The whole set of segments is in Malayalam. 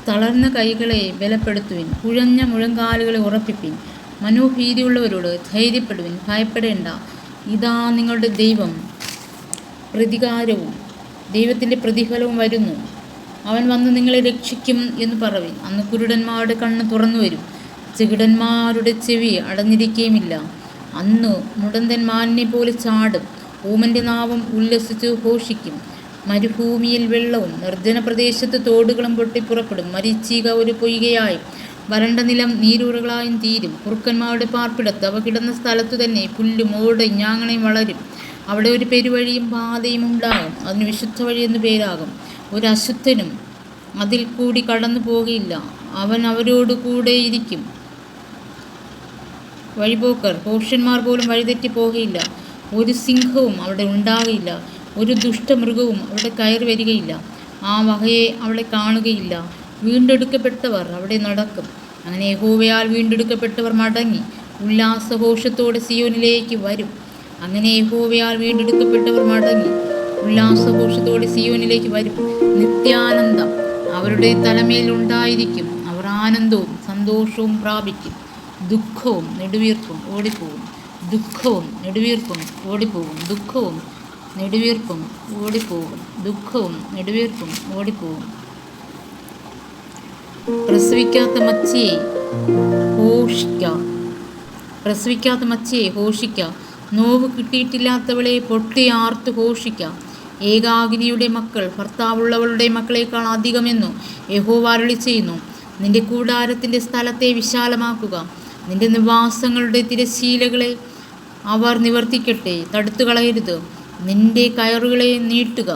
തളർന്ന കൈകളെ ബലപ്പെടുത്തുവിൻ, കുഴഞ്ഞ മുഴങ്കാലുകളെ ഉറപ്പിപ്പിൻ. മനോഭീതിയുള്ളവരോട് ധൈര്യപ്പെടുവിൻ, ഭയപ്പെടേണ്ട. ഇതാ നിങ്ങളുടെ ദൈവം പ്രതികാരവും ദൈവത്തിൻ്റെ പ്രതിഫലവും വരുന്നു. അവൻ വന്ന് നിങ്ങളെ രക്ഷിക്കും എന്ന് പറവിൻ. അന്ന് കുരുടന്മാരുടെ കണ്ണ് തുറന്നു വരും, ചെകിടന്മാരുടെ ചെവി അടഞ്ഞിരിക്കുകയുമില്ല. അന്ന് മുടന്തൻ മാനിനെ പോലെ ചാടും, ഊമൻ്റെ നാവും ഉല്ലസിച്ച് ഘോഷിക്കും. മരുഭൂമിയിൽ വെള്ളവും നിർജ്ജന പ്രദേശത്ത് തോടുകളും പൊട്ടിപ്പുറപ്പെടും. മരീചിക ഒരു പൊയ്കയായും വരണ്ട നിലം നീരുറകളായും തീരും. കുറുക്കന്മാരുടെ പാർപ്പിടത്ത് അവ കിടന്ന സ്ഥലത്തു തന്നെ പുല്ലും ഓടയും ഞാങ്ങണയും വളരും. അവിടെ ഒരു പെരുവഴിയും പാതയും ഉണ്ടാകും, അതിന് വിശുദ്ധ വഴി എന്ന് പേരാകും. ഒരു അശുദ്ധനും അതിൽ കൂടി കടന്നു പോകുകയില്ല, അവൻ അവരോട് കൂടെ ഇരിക്കും. വഴിപോക്കർ ഭോഷന്മാർ പോലും വഴിതെറ്റി പോകുകയില്ല. ഒരു സിംഹവും അവിടെ ഉണ്ടാകുകയില്ല, ഒരു ദുഷ്ടമൃഗവും അവിടെ കയറി വരികയില്ല. ആ വകയെ അവിടെ കാണുകയില്ല. വീണ്ടെടുക്കപ്പെട്ടവർ അവിടെ നടക്കും. അങ്ങനെ യഹോവയാൽ വീണ്ടെടുക്കപ്പെട്ടവർ മടങ്ങി ഉല്ലാസഘോഷത്തോടെ സിയോനിലേക്ക് വരും. അങ്ങനെ യഹോവയാൽ വീണ്ടെടുക്കപ്പെട്ടവർ മടങ്ങി ഉല്ലാസഘോഷത്തോടെ സിയോനിലേക്ക് വരും. നിത്യാനന്ദം അവരുടെ തലമേൽ ഉണ്ടായിരിക്കും. അവർ ആനന്ദവും സന്തോഷവും പ്രാപിക്കും. ദുഃഖവും നെടുവീർപ്പും ഓടിപ്പോകും. ദുഃഖവും നെടുവീർപ്പും ഓടിപ്പോകും. ദുഃഖവും നെടുവീർപ്പും ഓടിപ്പോകും. ദുഃഖവും നെടുവീർപ്പും ഓടിപ്പോകും. പ്രസവിക്കാത്ത മച്ചിയെ ഘോഷിക്ക, പ്രസവിക്കാത്ത മച്ചിയെ ഘോഷിക്ക. നോവ് കിട്ടിയിട്ടില്ലാത്തവളെ പൊട്ടി ആർത്ത് ഘോഷിക്ക. ഏകാകിനിയുടെ മക്കൾ ഭർത്താവുള്ളവളുടെ മക്കളേക്കാൾ അധികമെന്നു യഹോവ അരുളി ചെയ്യുന്നു. നിന്റെ കൂടാരത്തിൻ്റെ സ്ഥലത്തെ വിശാലമാക്കുക, നിന്റെ നിവാസങ്ങളുടെ തിരശ്ശീലകളെ അവർ നിവർത്തിക്കട്ടെ, തടുത്തു കളയരുത്. നിന്റെ കയറുകളെ നീട്ടുക,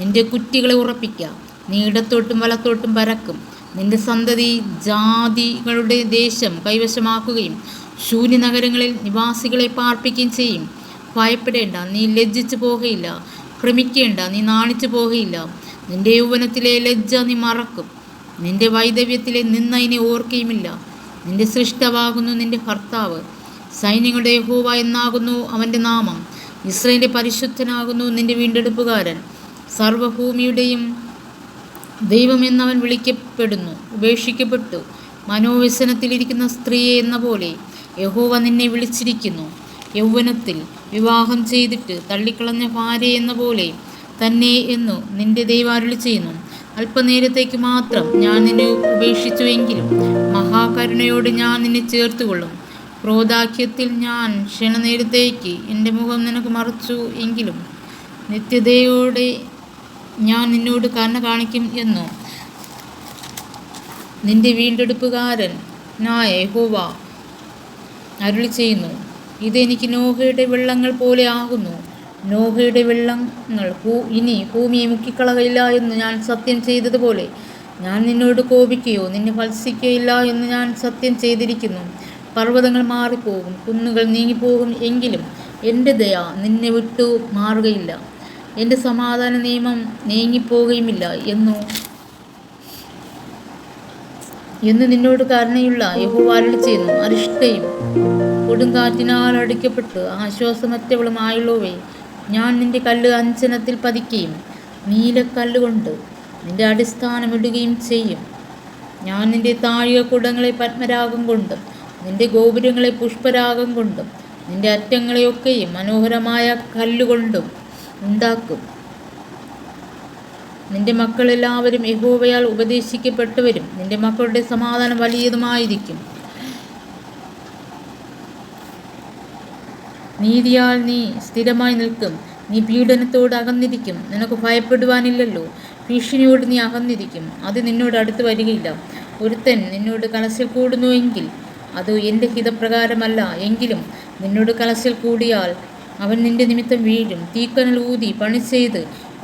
നിന്റെ കുറ്റികളെ ഉറപ്പിക്കുക. നീ ഇടത്തോട്ടും വലത്തോട്ടും പരക്കും. നിന്റെ സന്തതി ജാതികളുടെ ദേശം കൈവശമാക്കുകയും ശൂന്യനഗരങ്ങളിൽ നിവാസികളെ പാർപ്പിക്കുകയും ചെയ്യും. ഭയപ്പെടേണ്ട, നീ ലജ്ജിച്ചു പോകുകയില്ല. ഭ്രമിക്കേണ്ട, നീ നാണിച്ചു പോകുകയില്ല. നിന്റെ യൗവനത്തിലെ ലജ്ജ നീ മറക്കും, നിന്റെ വൈദവ്യത്തിലെ നിന്നതിനെ ഓർക്കുകയുമില്ല. നിന്റെ സൃഷ്ടവാകുന്നു നിന്റെ ഭർത്താവ്, സൈന്യങ്ങളുടെ യഹോവ എന്നാകുന്നു അവൻ്റെ നാമം. ഇസ്രായേലിൻ്റെ പരിശുദ്ധനാകുന്നു നിന്റെ വീണ്ടെടുപ്പുകാരൻ. സർവ്വഭൂമിയുടെയും ദൈവം എന്നവൻ വിളിക്കപ്പെടുന്നു. ഉപേക്ഷിക്കപ്പെട്ടു മനോവ്യസനത്തിലിരിക്കുന്ന സ്ത്രീയെ എന്ന പോലെ യഹോവ നിന്നെ വിളിച്ചിരിക്കുന്നു. യൗവനത്തിൽ വിവാഹം ചെയ്തിട്ട് തള്ളിക്കളഞ്ഞ ഭാര്യ എന്ന പോലെ തന്നെ എന്നു നിന്റെ ദൈവം അരുളി ചെയ്യുന്നു. അല്പനേരത്തേക്ക് മാത്രം ഞാൻ നിന്നെ ഉപേക്ഷിച്ചുവെങ്കിലും മഹാകരുണയോട് ഞാൻ നിന്നെ ചേർത്തുകൊള്ളും. ക്രോധാഖ്യത്തിൽ ഞാൻ ക്ഷണനേരത്തേക്ക് എൻ്റെ മുഖം നിനക്ക് മറച്ചു എങ്കിലും നിത്യതയോടെ ഞാൻ നിന്നോട് കരുണ കാണിക്കും എന്നു നിന്റെ വീണ്ടെടുപ്പുകാരനായ യഹോവ അരുളി ചെയ്യുന്നു. ഇതെനിക്ക് നോഹയുടെ വെള്ളങ്ങൾ പോലെ ആകുന്നു. നോഹയുടെ വെള്ളങ്ങൾ ഇനി ഭൂമിയെ മുക്കിക്കളകയില്ല എന്ന് ഞാൻ സത്യം ചെയ്തതുപോലെ ഞാൻ നിന്നോട് കോപിക്കുകയോ നിന്നെ ഭത്സിക്കുകയില്ല എന്ന് ഞാൻ സത്യം ചെയ്തിരിക്കുന്നു. പർവ്വതങ്ങൾ മാറിപ്പോകും, കുന്നുകൾ നീങ്ങിപ്പോകും, എങ്കിലും എൻ്റെ ദയ നിന്നെ വിട്ടു മാറുകയില്ല, എൻ്റെ സമാധാന നിയമം നീങ്ങിപ്പോകുകയുമില്ല എന്ന് നിന്നോട് കരുണയുള്ള യഹോവ അരുളി ചെയ്യുന്നു. അരിഷ്ടയും കൊടുങ്കാറ്റിനാൽ അടിക്കപ്പെട്ട് ആശ്വാസമറ്റവളുമായുള്ളവേ, ഞാൻ നിന്റെ കല്ല് അഞ്ചനത്തിൽ പതിക്കുകയും നീലക്കല്ലുകൊണ്ട് നിന്റെ അടിസ്ഥാനം ഇടുകയും ചെയ്യും. ഞാൻ നിന്റെ താഴികക്കുടങ്ങളെ പത്മരാഗം കൊണ്ടും നിന്റെ ഗോപുരങ്ങളെ പുഷ്പരാഗം കൊണ്ടും നിന്റെ അറ്റങ്ങളെയൊക്കെയും മനോഹരമായ കല്ലുകൊണ്ടും ഉണ്ടാക്കും. നിന്റെ മക്കളെല്ലാവരും യഹോവയാൽ ഉപദേശിക്കപ്പെട്ടവരും നിന്റെ മക്കളുടെ സമാധാനം വലിയതുമായിരിക്കും. നീതിയാൽ നീ സ്ഥിരമായി നിൽക്കും. നീ പീഡനത്തോട് അകന്നിരിക്കും, നിനക്ക് ഭയപ്പെടുവാനില്ലല്ലോ. ഭീഷണിയോട് നീ അകന്നിരിക്കും, അത് നിന്നോട് അടുത്ത് വരികയില്ല. ഒരുത്തൻ നിന്നോട് കലശൽ കൂടുന്നുവെങ്കിൽ അത് എൻ്റെ ഹിതപ്രകാരമല്ല, എങ്കിലും നിന്നോട് കലശൽ കൂടിയാൽ അവൻ നിന്റെ നിമിത്തം വീഴും. തീക്കനൽ ഊതി പണി ചെയ്ത്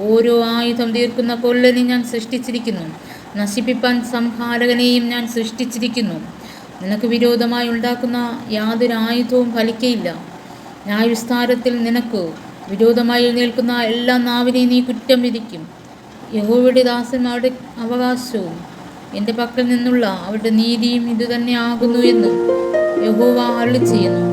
ഓരോ ആയുധം തീർക്കുന്ന കൊല്ലനെ ഞാൻ സൃഷ്ടിച്ചിരിക്കുന്നു, നശിപ്പിപ്പാൻ സംഹാരകനെയും ഞാൻ സൃഷ്ടിച്ചിരിക്കുന്നു. നിനക്ക് വിരോധമായി ഉണ്ടാക്കുന്ന യാതൊരു ആയുധവും ഫലിക്കയില്ല. ന്യായവിസ്താരത്തിൽ നിനക്ക് വിരോധമായി എഴുന്നേൽക്കുന്ന എല്ലാ നാവിനെയും നീ കുറ്റം വിധിക്കും. യഹോവയുടെ ദാസന്മാരുടെ അവകാശവും എൻ്റെ പക്കൽ നിന്നുള്ള അവരുടെ നീതിയും ഇതുതന്നെ ആകുന്നു എന്ന് യഹോവ അരുളി ചെയ്യുന്നു.